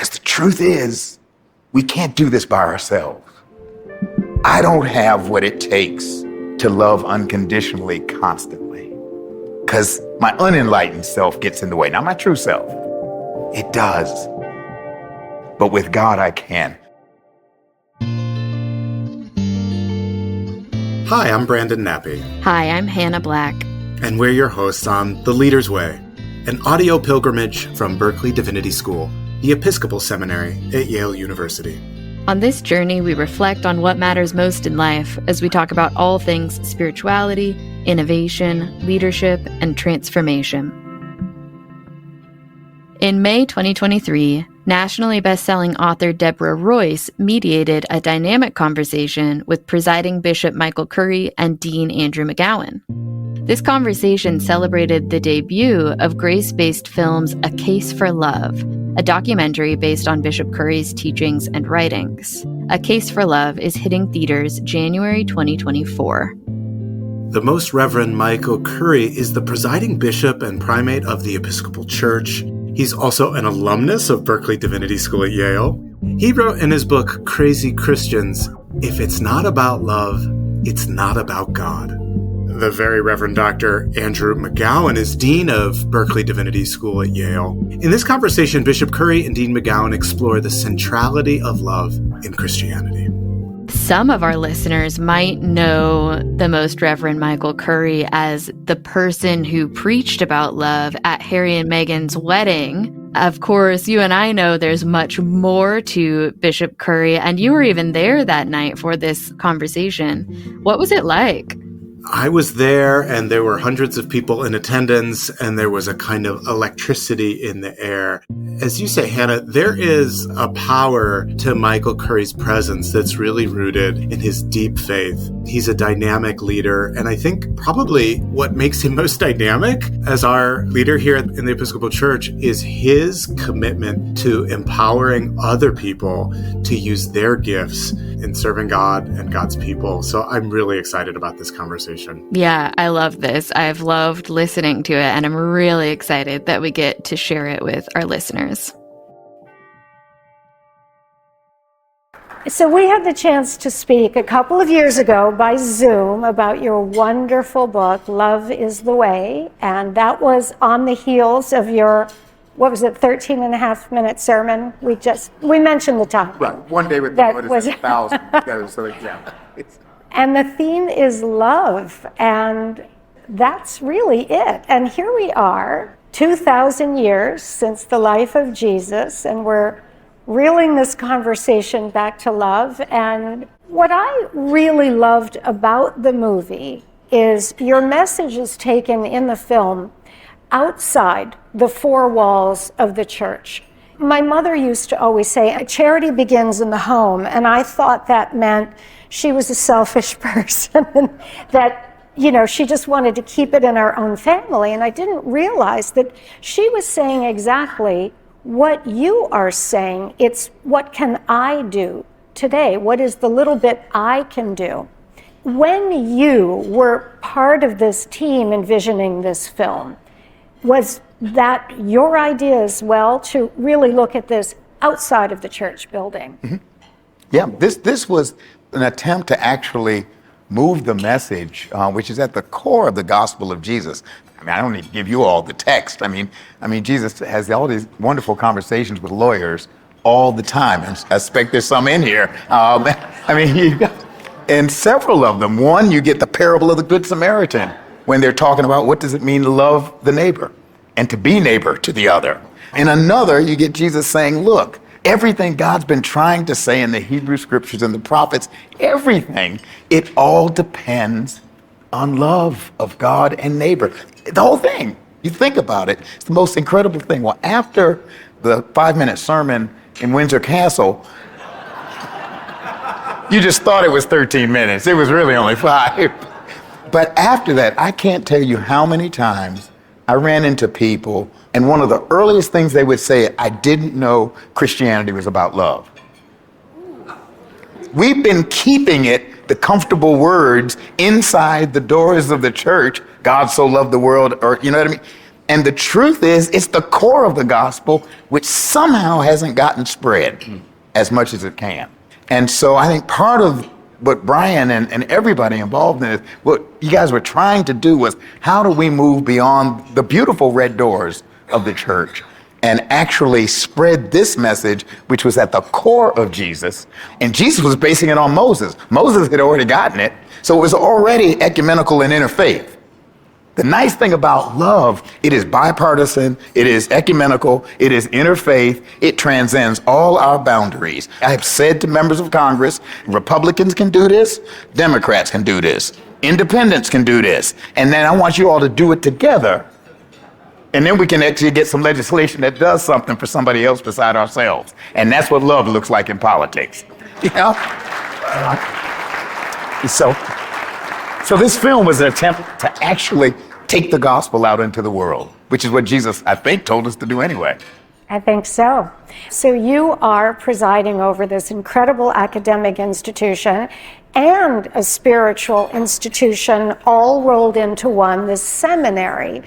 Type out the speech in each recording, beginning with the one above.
Because the truth is, we can't do this by ourselves. I don't have what it takes to love unconditionally constantly. Because my unenlightened self gets in the way, not my true self. It does. But with God, I can. Hi, I'm Brandon Nappy. Hi, I'm Hannah Black. And we're your hosts on The Leader's Way, an audio pilgrimage from Berkeley Divinity School, the Episcopal Seminary at Yale University. On this journey, we reflect on what matters most in life as we talk about all things spirituality, innovation, leadership, and transformation. In May 2023, nationally best-selling author Deborah Royce mediated a dynamic conversation with Presiding Bishop Michael Curry and Dean Andrew McGowan. This conversation celebrated the debut of grace-based film's A Case for Love, a documentary based on Bishop Curry's teachings and writings. A Case for Love is hitting theaters January 2024. The Most Rev'd Michael Curry is the presiding bishop and primate of the Episcopal Church. He's also an alumnus of Berkeley Divinity School at Yale. He wrote in his book, Crazy Christians, "If it's not about love, it's not about God." The very Reverend Dr. Andrew McGowan is Dean of Berkeley Divinity School at Yale. In this conversation, Bishop Curry and Dean McGowan explore the centrality of love in Christianity. Some of our listeners might know the Most Rev'd Michael Curry as the person who preached about love at Harry and Meghan's wedding. Of course, you and I know there's much more to Bishop Curry, and you were even there that night for this conversation. What was it like? I was there, and there were hundreds of people in attendance, and there was a kind of electricity in the air. As you say, Hannah, there is a power to Michael Curry's presence that's really rooted in his deep faith. He's a dynamic leader, and I think probably what makes him most dynamic as our leader here in the Episcopal Church is his commitment to empowering other people to use their gifts in serving God and God's people. So I'm really excited about this conversation. Yeah, I love this. I've loved listening to it, and I'm really excited that we get to share it with our listeners. So we had the chance to speak a couple of years ago by Zoom about your wonderful book, Love is the Way, and that was on the heels of your 13 and a half minute sermon? We mentioned the time. Right, one day with the Lord is 1,000. So, yeah. And the theme is love, and that's really it. And here we are, 2,000 years since the life of Jesus, and we're reeling this conversation back to love. And what I really loved about the movie is your message is taken in the film outside the four walls of the church. My mother used to always say, charity begins in the home, and I thought that meant she was a selfish person and that, she just wanted to keep it in our own family. And I didn't realize that she was saying exactly what you are saying. It's what can I do today? What is the little bit I can do? When you were part of this team envisioning this film, was that your idea as well to really look at this outside of the church building? Mm-hmm. Yeah, this was an attempt to actually move the message, which is at the core of the gospel of Jesus. I mean, I don't need to give you all the text. I mean, Jesus has all these wonderful conversations with lawyers all the time. I expect there's some in here. And several of them. One, you get the parable of the Good Samaritan when they're talking about what does it mean to love the neighbor and to be neighbor to the other. In another, you get Jesus saying, look, everything God's been trying to say in the Hebrew scriptures and the prophets, everything, it all depends on love of God and neighbor. The whole thing, you think about it, it's the most incredible thing. Well, after the 5-minute sermon in Windsor Castle, you just thought it was 13 minutes. It was really only 5. But after that, I can't tell you how many times I ran into people, and one of the earliest things they would say, I didn't know Christianity was about love. We've been keeping it, the comfortable words, inside the doors of the church, God so loved the world, or you know what I mean? And the truth is, it's the core of the gospel, which somehow hasn't gotten spread as much as it can. And so I think part of what Brian and everybody involved in it, what you guys were trying to do was, how do we move beyond the beautiful red doors of the church and actually spread this message, which was at the core of Jesus. And Jesus was basing it on Moses. Moses had already gotten it, so it was already ecumenical and interfaith. The nice thing about love, it is bipartisan, it is ecumenical, it is interfaith, it transcends all our boundaries. I have said to members of Congress, Republicans can do this, Democrats can do this, independents can do this, and then I want you all to do it together. And then we can actually get some legislation that does something for somebody else beside ourselves. And that's what love looks like in politics. You know? So this film was an attempt to actually take the gospel out into the world, which is what Jesus, I think, told us to do anyway. I think so. So you are presiding over this incredible academic institution and a spiritual institution all rolled into one, this seminary.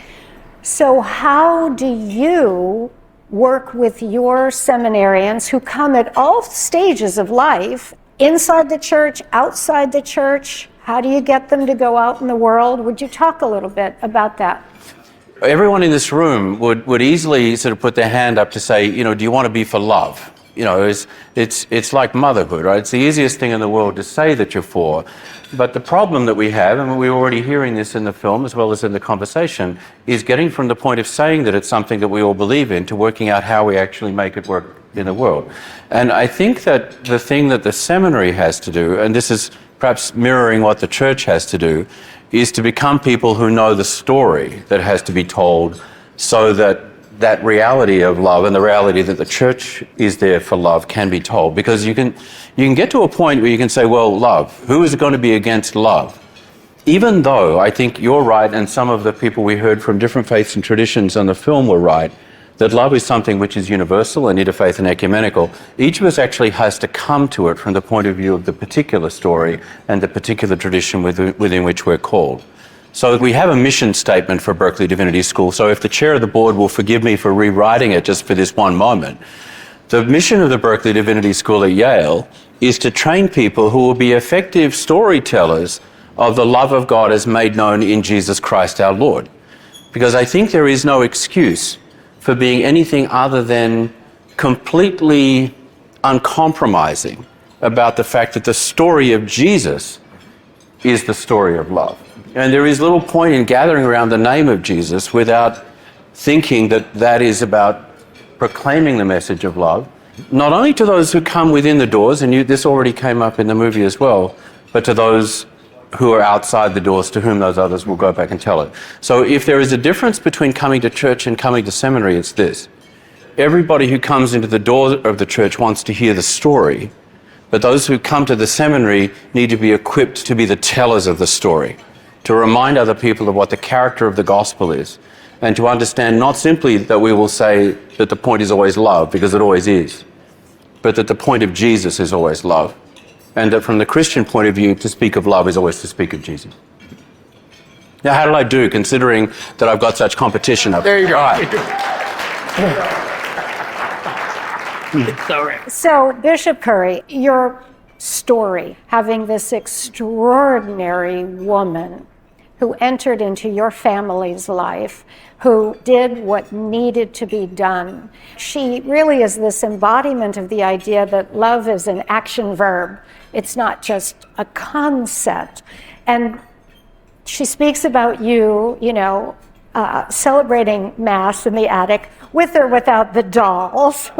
So how do you work with your seminarians who come at all stages of life, inside the church, outside the church? How do you get them to go out in the world? Would you talk a little bit about that? Everyone in this room would easily sort of put their hand up to say, you know, do you want to be for love? You know, it's like motherhood, right? It's the easiest thing in the world to say that you're for. But the problem that we have, and we're already hearing this in the film as well as in the conversation, is getting from the point of saying that it's something that we all believe in to working out how we actually make it work in the world. And I think that the thing that the seminary has to do, and this is perhaps mirroring what the church has to do, is to become people who know the story that has to be told, so that that reality of love and the reality that the church is there for love can be told. Because you can get to a point where you can say, well, love, who is going to be against love? Even though I think you're right, and some of the people we heard from different faiths and traditions on the film were right, that love is something which is universal and interfaith and ecumenical, each of us actually has to come to it from the point of view of the particular story and the particular tradition within which we're called. So we have a mission statement for Berkeley Divinity School. So if the chair of the board will forgive me for rewriting it just for this one moment, the mission of the Berkeley Divinity School at Yale is to train people who will be effective storytellers of the love of God as made known in Jesus Christ our Lord. Because I think there is no excuse for being anything other than completely uncompromising about the fact that the story of Jesus is the story of love. And there is little point in gathering around the name of Jesus without thinking that that is about proclaiming the message of love, not only to those who come within the doors, and this already came up in the movie as well, but to those who are outside the doors, to whom those others will go back and tell it. So if there is a difference between coming to church and coming to seminary, it's this. Everybody who comes into the door of the church wants to hear the story, but those who come to the seminary need to be equipped to be the tellers of the story, to remind other people of what the character of the gospel is, and to understand not simply that we will say that the point is always love, because it always is, but that the point of Jesus is always love, and that from the Christian point of view, to speak of love is always to speak of Jesus. Now, how did I do, considering that I've got such competition up There you go. So, Bishop Curry, your story, having this extraordinary woman who entered into your family's life, who did what needed to be done. She really is this embodiment of the idea that love is an action verb. It's not just a concept. And she speaks about you, celebrating Mass in the attic, with or without the dolls.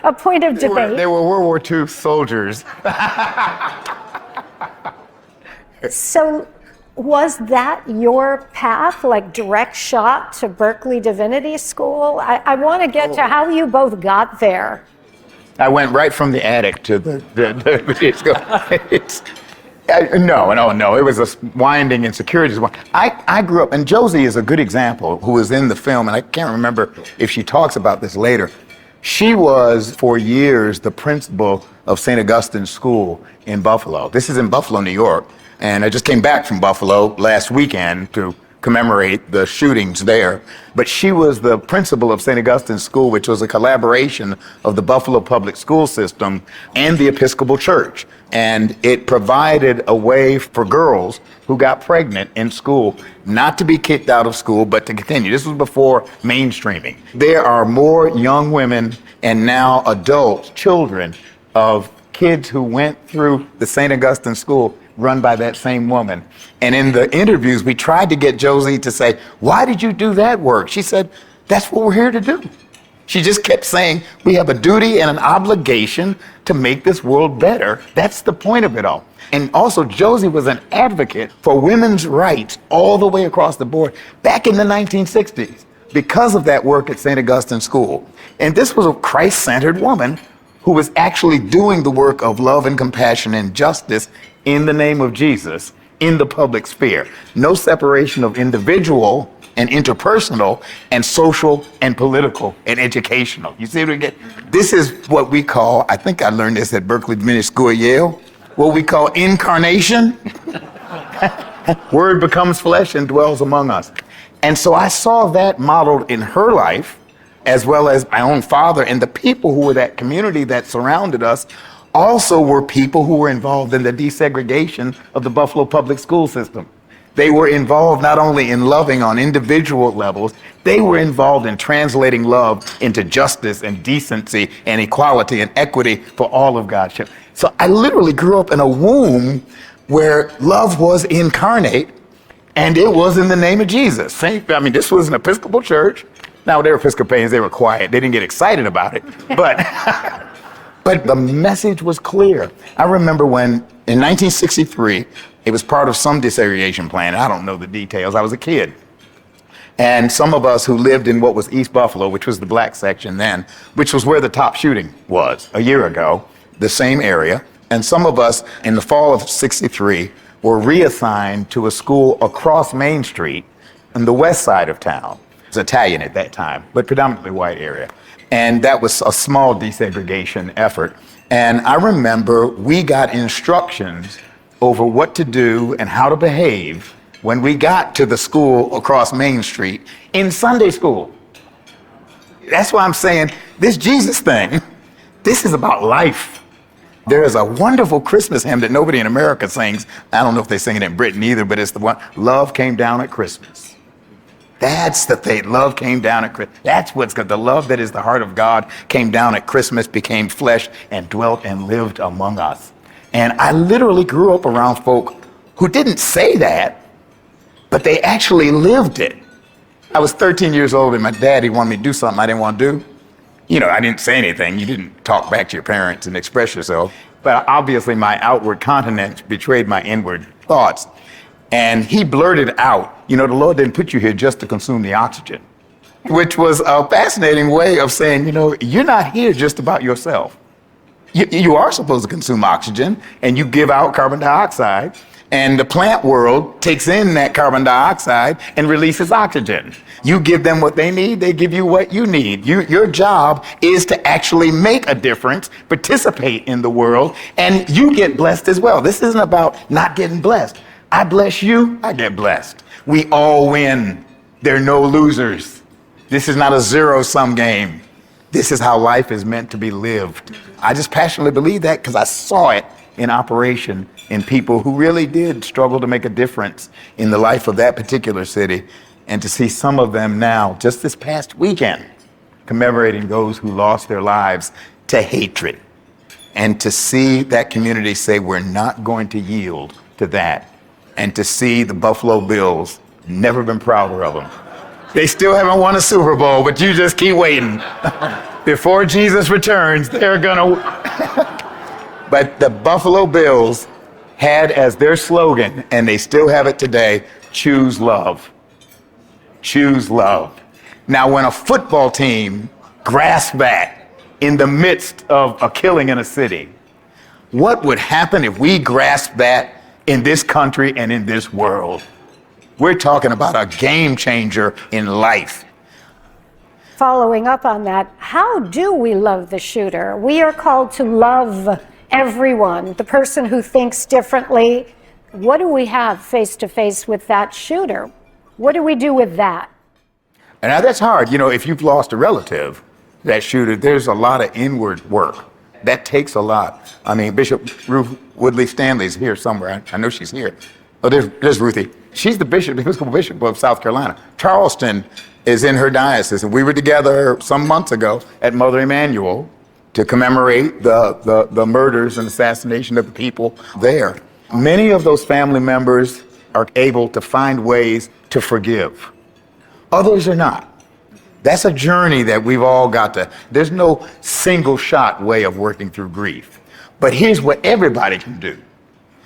A point of debate. They were World War II soldiers. So was that your path, like direct shot to Berkeley Divinity School? I want to get to how you both got there. I went right from the attic to the No. It was a winding and circuitous one. I grew up, and Josie is a good example, who was in the film, and I can't remember if she talks about this later. She was, for years, the principal of St. Augustine's School in Buffalo. This is in Buffalo, New York. And I just came back from Buffalo last weekend to commemorate the shootings there. But she was the principal of St. Augustine's School, which was a collaboration of the Buffalo Public School System and the Episcopal Church. And it provided a way for girls who got pregnant in school not to be kicked out of school, but to continue. This was before mainstreaming. There are more young women and now adults, children of kids who went through the St. Augustine School run by that same woman. And in the interviews, we tried to get Josie to say, why did you do that work? She said, that's what we're here to do. She just kept saying, we have a duty and an obligation to make this world better. That's the point of it all. And also, Josie was an advocate for women's rights all the way across the board back in the 1960s because of that work at St. Augustine School. And this was a Christ-centered woman who was actually doing the work of love and compassion and justice in the name of Jesus in the public sphere. No separation of individual and interpersonal and social and political and educational. You see what we get? This is what we call, I think I learned this at Berkeley Divinity School at Yale, what we call incarnation. Word becomes flesh and dwells among us. And so I saw that modeled in her life, as well as my own father, and the people who were that community that surrounded us also were people who were involved in the desegregation of the Buffalo public school system. They were involved not only in loving on individual levels, they were involved in translating love into justice and decency and equality and equity for all of God's children. So I literally grew up in a womb where love was incarnate, and it was in the name of Jesus. This was an Episcopal church. Now, they were Episcopalians, they were quiet. They didn't get excited about it. But the message was clear. I remember when, in 1963, it was part of some desegregation plan. I don't know the details. I was a kid. And some of us who lived in what was East Buffalo, which was the black section then, which was where the top shooting was a year ago, the same area. And some of us in the fall of 63 were reassigned to a school across Main Street on the west side of town. It was Italian at that time, but predominantly white area. And that was a small desegregation effort. And I remember we got instructions over what to do and how to behave when we got to the school across Main Street in Sunday school. That's why I'm saying this Jesus thing, this is about life. There is a wonderful Christmas hymn that nobody in America sings. I don't know if they sing it in Britain either, but it's the one, Love Came Down at Christmas. That's the thing. Love came down at Christmas. That's what's good. The love that is the heart of God came down at Christmas, became flesh, and dwelt and lived among us. And I literally grew up around folk who didn't say that, but they actually lived it. I was 13 years old, and my daddy wanted me to do something I didn't want to do. I didn't say anything. You didn't talk back to your parents and express yourself. But obviously, my outward countenance betrayed my inward thoughts. And he blurted out, the Lord didn't put you here just to consume the oxygen, which was a fascinating way of saying, you're not here just about yourself. You are supposed to consume oxygen, and you give out carbon dioxide, and the plant world takes in that carbon dioxide and releases oxygen. You give them what they need, they give you what you need. Your job is to actually make a difference, participate in the world, and you get blessed as well. This isn't about not getting blessed. I bless you, I get blessed. We all win. There are no losers. This is not a zero-sum game. This is how life is meant to be lived. I just passionately believe that because I saw it in operation in people who really did struggle to make a difference in the life of that particular city. And to see some of them now, just this past weekend, commemorating those who lost their lives to hatred. And to see that community say, we're not going to yield to that. And to see the Buffalo Bills, never been prouder of them. They still haven't won a Super Bowl, but you just keep waiting. Before Jesus returns, they're gonna. But the Buffalo Bills had as their slogan, and they still have it today, choose love. Choose love. Now, when a football team grasps that in the midst of a killing in a city, what would happen if we grasped that in this country and in this world? We're talking about a game changer in life. Following up on that, how do we love the shooter? We are called to love everyone, the person who thinks differently. What do we have face to face with that shooter? What do we do with that? And now that's hard. You know, if you've lost a relative, that shooter, there's a lot of inward work. That takes a lot. I mean, Bishop Ruth Woodley Stanley's here somewhere. I know she's here. Oh, there's Ruthie. She's the Episcopal Bishop of South Carolina. Charleston is in her diocese. And we were together some months ago at Mother Emanuel to commemorate the murders and assassination of the people there. Many of those family members are able to find ways to forgive. Others are not. That's a journey that we've all got to. There's no single shot way of working through grief. But here's what everybody can do.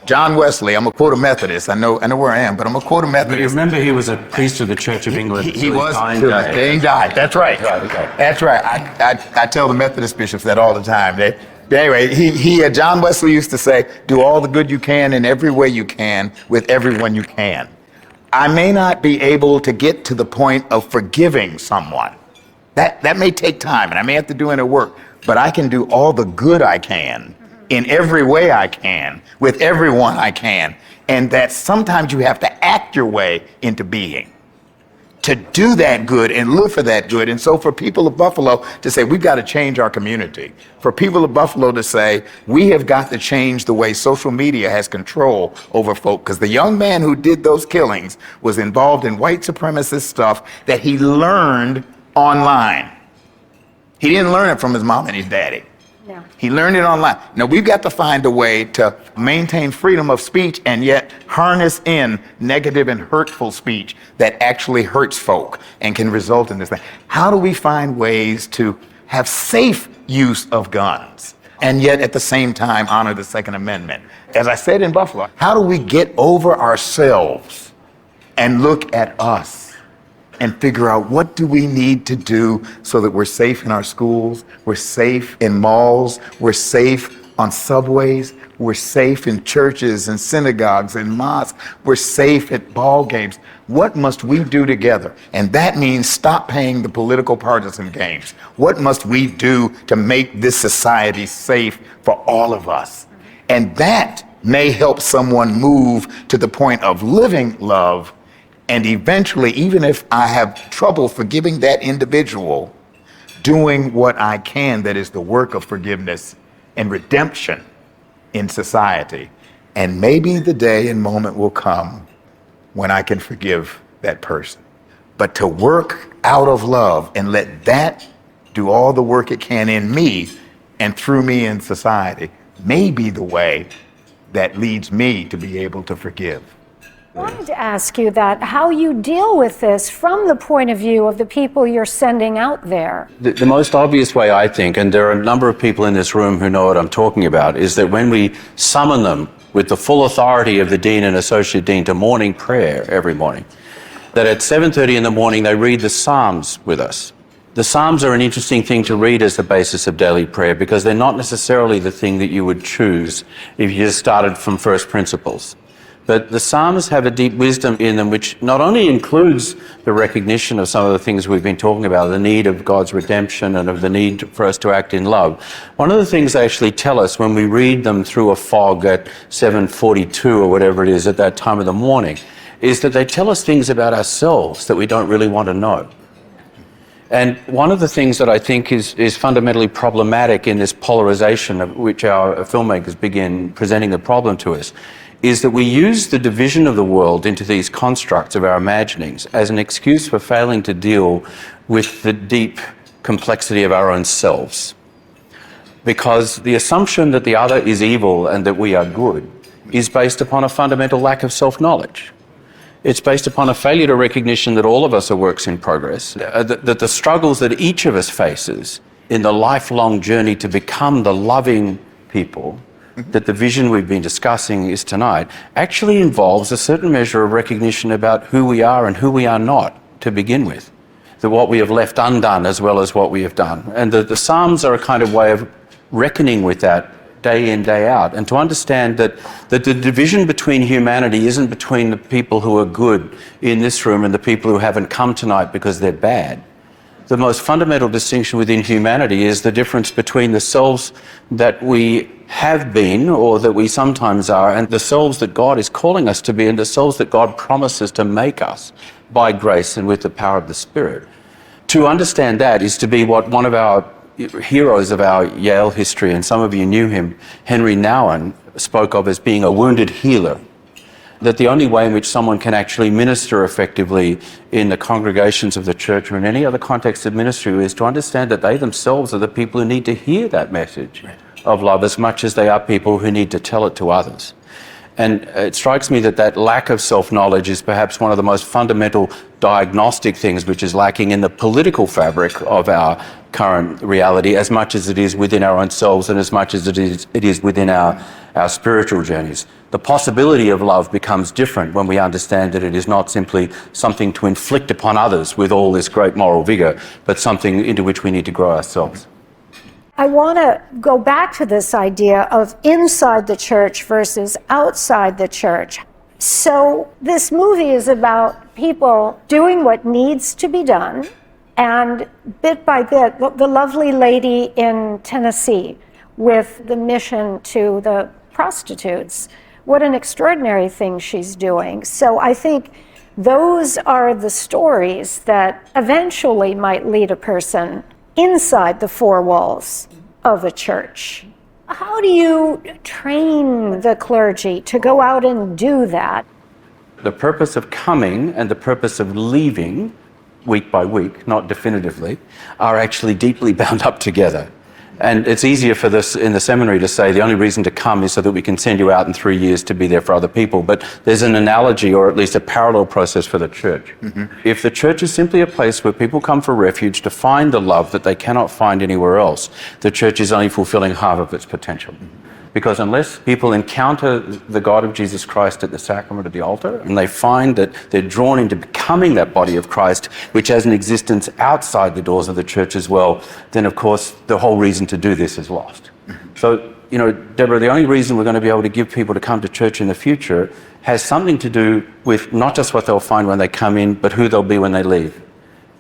John Wesley, I'm going to quote a Methodist. I know where I am, but I'm going to quote a Methodist. But you remember he was a priest of the Church of England. He was. He died. That's right. That's right. I tell the Methodist bishops that all the time. Anyway, John Wesley used to say, do all the good you can in every way you can with everyone you can. I may not be able to get to the point of forgiving someone. That may take time, and I may have to do inner work, but I can do all the good I can in every way I can, with everyone I can. And that sometimes you have to act your way into being, to do that good and live for that good. And so for people of Buffalo to say, we've got to change our community. For people of Buffalo to say, we have got to change the way social media has control over folk. Because the young man who did those killings was involved in white supremacist stuff that he learned online. He didn't learn it from his mom and his daddy. No. He learned it online. Now, we've got to find a way to maintain freedom of speech and yet harness in negative and hurtful speech that actually hurts folk and can result in this thing. How do we find ways to have safe use of guns and yet at the same time honor the Second Amendment? As I said in Buffalo, how do we get over ourselves and look at us and figure out what do we need to do so that we're safe in our schools, we're safe in malls, we're safe on subways, we're safe in churches and synagogues and mosques, we're safe at ball games. What must we do together? And that means stop playing the political partisan games. What must we do to make this society safe for all of us? And that may help someone move to the point of living love. And eventually, even if I have trouble forgiving that individual, doing what I can that is the work of forgiveness and redemption in society. And maybe the day and moment will come when I can forgive that person. But to work out of love and let that do all the work it can in me and through me in society may be the way that leads me to be able to forgive. I wanted to ask you that, how you deal with this from the point of view of the people you're sending out there. The most obvious way, I think, and there are a number of people in this room who know what I'm talking about, is that when we summon them with the full authority of the Dean and Associate Dean to morning prayer every morning, that at 7:30 in the morning they read the Psalms with us. The Psalms are an interesting thing to read as the basis of daily prayer because they're not necessarily the thing that you would choose if you just started from first principles. But the Psalms have a deep wisdom in them which not only includes the recognition of some of the things we've been talking about, the need of God's redemption and of the need for us to act in love. One of the things they actually tell us when we read them through a fog at 7:42 or whatever it is at that time of the morning is that they tell us things about ourselves that we don't really want to know. And one of the things that I think is fundamentally problematic in this polarization of which our filmmakers begin presenting the problem to us is that we use the division of the world into these constructs of our imaginings as an excuse for failing to deal with the deep complexity of our own selves. Because the assumption that the other is evil and that we are good is based upon a fundamental lack of self-knowledge. It's based upon a failure to recognition that all of us are works in progress, that the struggles that each of us faces in the lifelong journey to become the loving people that the vision we've been discussing is tonight actually involves a certain measure of recognition about who we are and who we are not to begin with. That what we have left undone as well as what we have done. And the Psalms are a kind of way of reckoning with that day in, day out. And to understand that the division between humanity isn't between the people who are good in this room and the people who haven't come tonight because they're bad. The most fundamental distinction within humanity is the difference between the selves that we have been or that we sometimes are and the selves that God is calling us to be and the selves that God promises to make us by grace and with the power of the Spirit. To understand that is to be what one of our heroes of our Yale history, and some of you knew him, Henry Nouwen, spoke of as being a wounded healer. That the only way in which someone can actually minister effectively in the congregations of the church or in any other context of ministry is to understand that they themselves are the people who need to hear that message of love as much as they are people who need to tell it to others. And it strikes me that that lack of self-knowledge is perhaps one of the most fundamental diagnostic things which is lacking in the political fabric of our current reality, as much as it is within our own selves and as much as it is within our spiritual journeys. The possibility of love becomes different when we understand that it is not simply something to inflict upon others with all this great moral vigor, but something into which we need to grow ourselves. I want to go back to this idea of inside the church versus outside the church. So this movie is about people doing what needs to be done, and bit by bit, the lovely lady in Tennessee with the mission to the prostitutes, what an extraordinary thing she's doing. So I think those are the stories that eventually might lead a person inside the four walls of a church. How do you train the clergy to go out and do that? The purpose of coming and the purpose of leaving, week by week, not definitively, are actually deeply bound up together. And it's easier for this in the seminary to say the only reason to come is so that we can send you out in 3 years to be there for other people. But there's an analogy, or at least a parallel process for the church. If the church is simply a place where people come for refuge to find the love that they cannot find anywhere else, the church is only fulfilling half of its potential. Because unless people encounter the God of Jesus Christ at the sacrament of the altar, and they find that they're drawn into becoming that body of Christ, which has an existence outside the doors of the church as well, then of course the whole reason to do this is lost. So, you know, Deborah, the only reason we're going to be able to give people to come to church in the future has something to do with not just what they'll find when they come in, but who they'll be when they leave.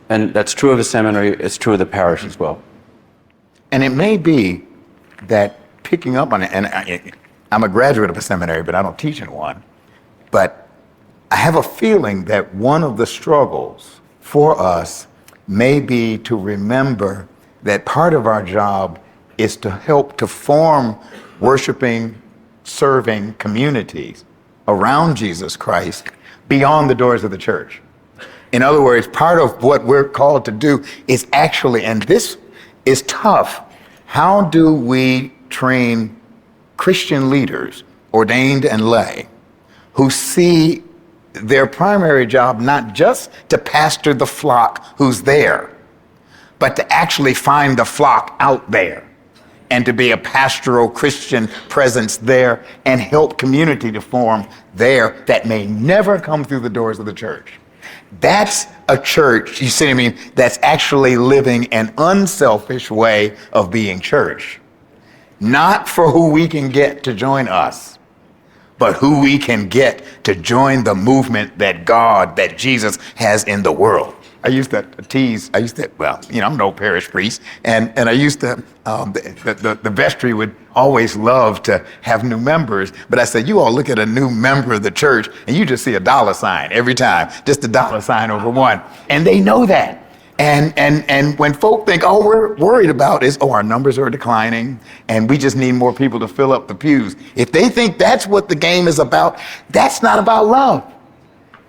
And that's true of the seminary, it's true of the parish as well. And it may be that picking up on it, and I'm a graduate of a seminary, but I don't teach in one, but I have a feeling that one of the struggles for us may be to remember that part of our job is to help to form worshiping, serving communities around Jesus Christ beyond the doors of the church. In other words, part of what we're called to do is actually, and this is tough, how do we train Christian leaders, ordained and lay, who see their primary job not just to pastor the flock who's there, but to actually find the flock out there and to be a pastoral Christian presence there and help community to form there that may never come through the doors of the church. That's a church, you see what I mean, that's actually living an unselfish way of being church. Not for who we can get to join us, but who we can get to join the movement that God, that Jesus has in the world. I used to tease, well, you know, I'm an old parish priest, and I used to, the vestry would always love to have new members, but I said, you all look at a new member of the church, and you just see a dollar sign every time, just a dollar sign over one. And they know that. And when folk think, all we're worried about is, our numbers are declining and we just need more people to fill up the pews. If they think that's what the game is about, that's not about love.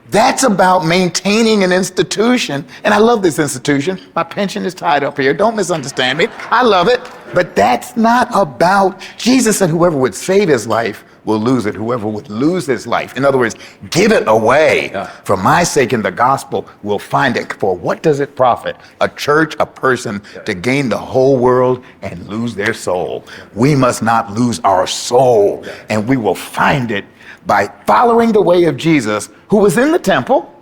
That's about maintaining an institution. And I love this institution. My pension is tied up here. Don't misunderstand me. I love it. But that's not about, Jesus said whoever would save his life will lose it. Whoever would lose his life, in other words, give it away for my sake in the gospel, will find it. For what does it profit a church, a person, to gain the whole world and lose their soul? We must not lose our soul, and we will find it by following the way of Jesus, who was in the temple.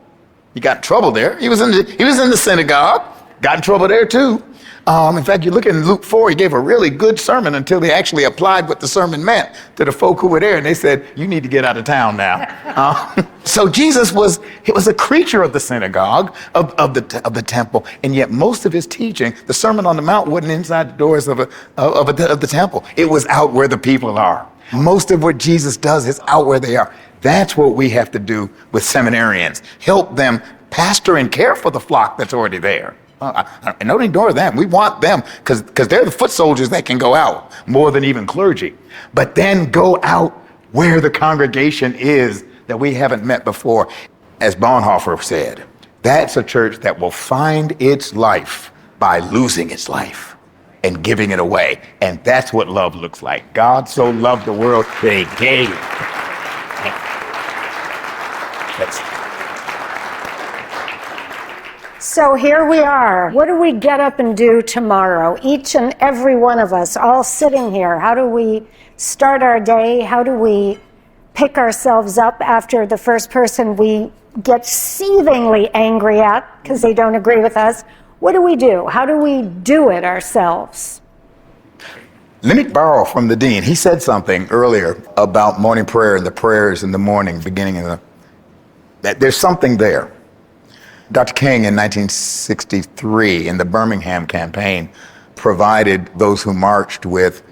He got in trouble there. He was in the synagogue, got in trouble there too. In fact, you look in Luke 4, he gave a really good sermon until they actually applied what the sermon meant to the folk who were there, and they said, you need to get out of town now. So Jesus was a creature of the synagogue, of the temple, and yet most of his teaching, the Sermon on the Mount, wasn't inside the doors of the temple. It was out where the people are. Most of what Jesus does is out where they are. That's what we have to do with seminarians. Help them pastor and care for the flock that's already there. And don't ignore them. We want them because they're the foot soldiers that can go out more than even clergy. But then go out where the congregation is that we haven't met before. As Bonhoeffer said, that's a church that will find its life by losing its life and giving it away. And that's what love looks like. God so loved the world that he gave. So here we are. What do we get up and do tomorrow? Each and every one of us, all sitting here. How do we start our day? How do we pick ourselves up after the first person we get seethingly angry at because they don't agree with us? What do we do? How do we do it ourselves? Let me borrow from the dean. He said something earlier about morning prayer and the prayers in the morning, beginning of that there's something there. Dr. King in 1963 in the Birmingham campaign provided those who marched with,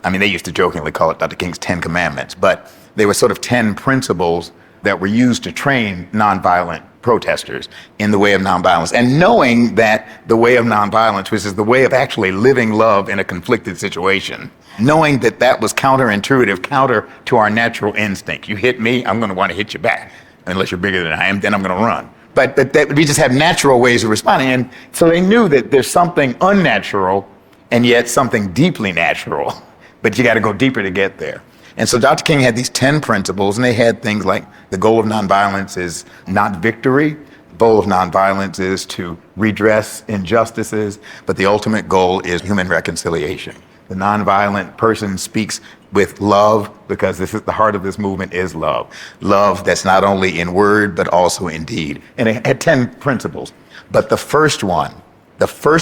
they used to jokingly call it Dr. King's 10 Commandments, but they were sort of 10 principles that were used to train nonviolent protesters in the way of nonviolence. And knowing that the way of nonviolence, which is the way of actually living love in a conflicted situation, knowing that that was counterintuitive, counter to our natural instinct. You hit me, I'm going to want to hit you back. Unless you're bigger than I am, then I'm going to run. But that we just have natural ways of responding. And so they knew that there's something unnatural and yet something deeply natural. But you got to go deeper to get there. And so Dr. King had these 10 principles, and they had things like the goal of nonviolence is not victory. The goal of nonviolence is to redress injustices. But the ultimate goal is human reconciliation. The nonviolent person speaks with love, because this is the heart of this movement is love. Love that's not only in word, but also in deed. And it had 10 principles. But the first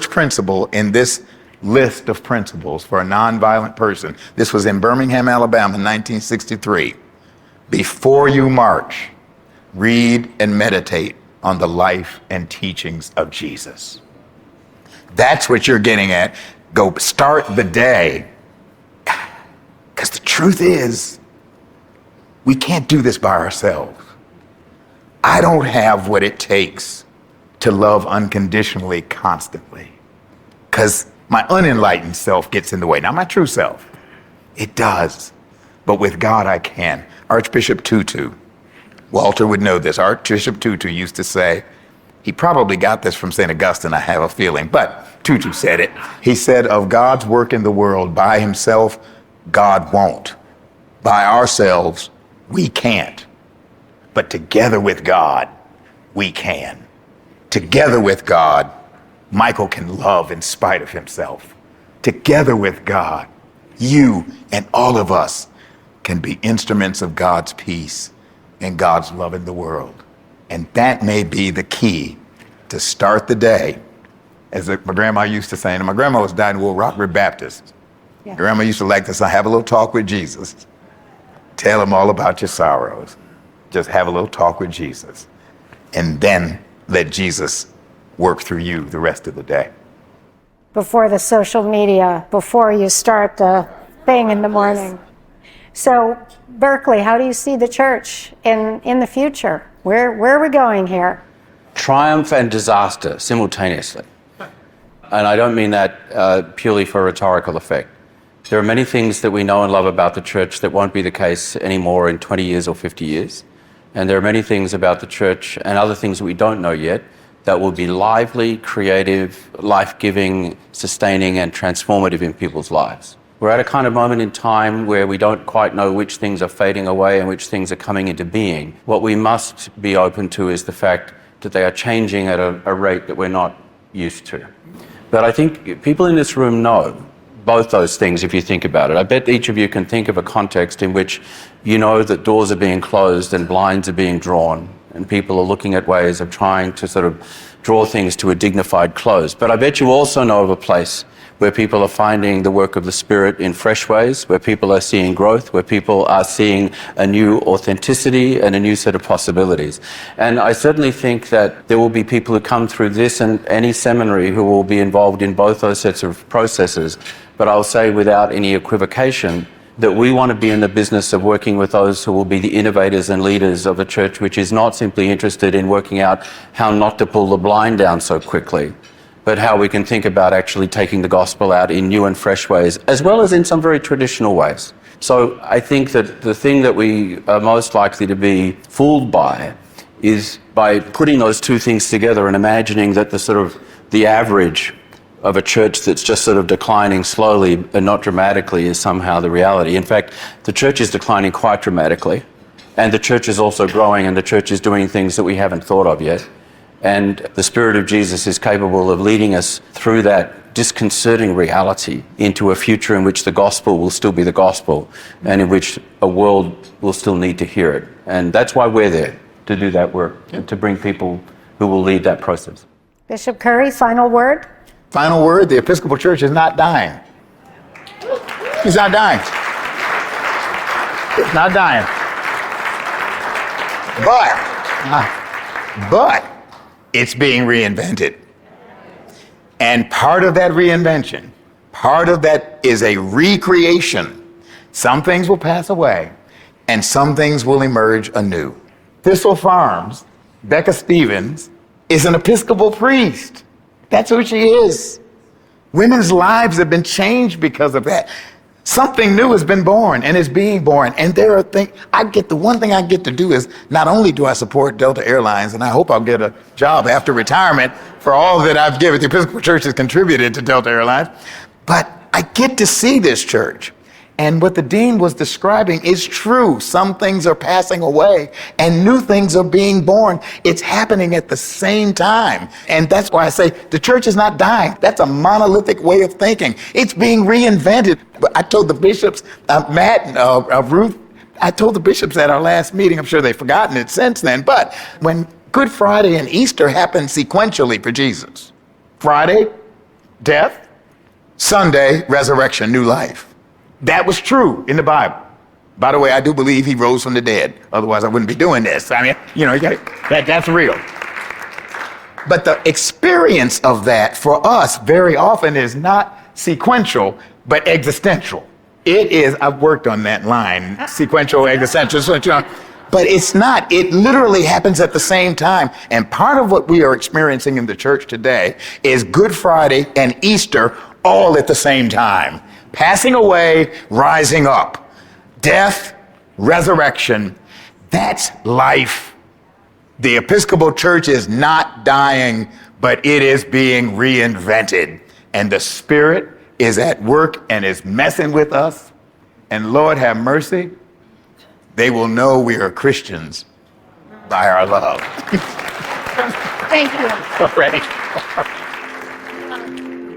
principle in this list of principles for a nonviolent person, this was in Birmingham, Alabama in 1963. Before you march, read and meditate on the life and teachings of Jesus. That's what you're getting at. Go start the day. Because the truth is, we can't do this by ourselves. I don't have what it takes to love unconditionally constantly. Because my unenlightened self gets in the way. Not my true self. It does. But with God, I can. Archbishop Tutu, Walter would know this. Archbishop Tutu used to say, he probably got this from St. Augustine, I have a feeling, but Tutu said it. He said, of God's work in the world by himself, God won't. By ourselves, we can't. But together with God, we can. Together with God, Michael can love in spite of himself. Together with God, you and all of us can be instruments of God's peace and God's love in the world. And that may be the key to start the day. As my grandma used to say, and my grandma was dying in Rockford Baptist. Yeah. Grandma used to like to say, have a little talk with Jesus. Tell him all about your sorrows. Just have a little talk with Jesus. And then let Jesus work through you the rest of the day. Before the social media, before you start the thing in the morning. So, Berkeley, how do you see the church in the future? Where are we going here? Triumph and disaster simultaneously. And I don't mean that purely for rhetorical effect. There are many things that we know and love about the church that won't be the case anymore in 20 years or 50 years. And there are many things about the church and other things that we don't know yet that will be lively, creative, life-giving, sustaining, and transformative in people's lives. We're at a kind of moment in time where we don't quite know which things are fading away and which things are coming into being. What we must be open to is the fact that they are changing at a rate that we're not used to. But I think people in this room know both those things if you think about it. I bet each of you can think of a context in which you know that doors are being closed and blinds are being drawn and people are looking at ways of trying to sort of draw things to a dignified close. But I bet you also know of a place where people are finding the work of the Spirit in fresh ways, where people are seeing growth, where people are seeing a new authenticity and a new set of possibilities. And I certainly think that there will be people who come through this and any seminary who will be involved in both those sets of processes. But I'll say without any equivocation that we want to be in the business of working with those who will be the innovators and leaders of a church which is not simply interested in working out how not to pull the blind down so quickly, but how we can think about actually taking the gospel out in new and fresh ways, as well as in some very traditional ways. So I think that the thing that we are most likely to be fooled by is by putting those two things together and imagining that the average of a church that's just sort of declining slowly and not dramatically is somehow the reality. In fact, the church is declining quite dramatically, and the church is also growing, and the church is doing things that we haven't thought of yet. And the Spirit of Jesus is capable of leading us through that disconcerting reality into a future in which the gospel will still be the gospel and in which a world will still need to hear it. And that's why we're there, to do that work, and to bring people who will lead that process. Bishop Curry, final word? Final word, the Episcopal Church is not dying. It's not dying. It's not dying. But it's being reinvented. And part of that reinvention, part of that is a recreation. Some things will pass away and some things will emerge anew. Thistle Farms, Becca Stevens, is an Episcopal priest. That's who she is. Women's lives have been changed because of that. Something new has been born and is being born. And there are things, the one thing I get to do is not only do I support Delta Airlines, and I hope I'll get a job after retirement for all that I've given, the Episcopal Church has contributed to Delta Airlines, but I get to see this church. And what the dean was describing is true. Some things are passing away and new things are being born. It's happening at the same time. And that's why I say the church is not dying. That's a monolithic way of thinking. It's being reinvented. But I told the bishops, Matt and Ruth, I told the bishops at our last meeting, I'm sure they've forgotten it since then, but when Good Friday and Easter happened sequentially for Jesus, Friday, death, Sunday, resurrection, new life. That was true in the Bible. By the way, I do believe he rose from the dead. Otherwise, I wouldn't be doing this. I mean, that's real. But the experience of that for us very often is not sequential, but existential. It is, I've worked on that line, sequential, existential, but it's not. It literally happens at the same time. And part of what we are experiencing in the church today is Good Friday and Easter all at the same time. Passing away, rising up. Death, resurrection. That's life. The Episcopal Church is not dying, but it is being reinvented. And the Spirit is at work and is messing with us. And Lord have mercy, they will know we are Christians by our love. Thank you. Already.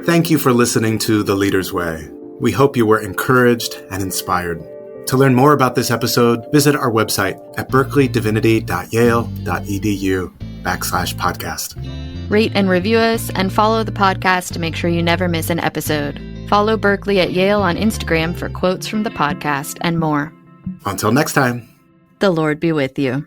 Thank you for listening to The Leader's Way. We hope you were encouraged and inspired. To learn more about this episode, visit our website at berkeleydivinity.yale.edu/podcast. Rate and review us and follow the podcast to make sure you never miss an episode. Follow Berkeley at Yale on Instagram for quotes from the podcast and more. Until next time. The Lord be with you.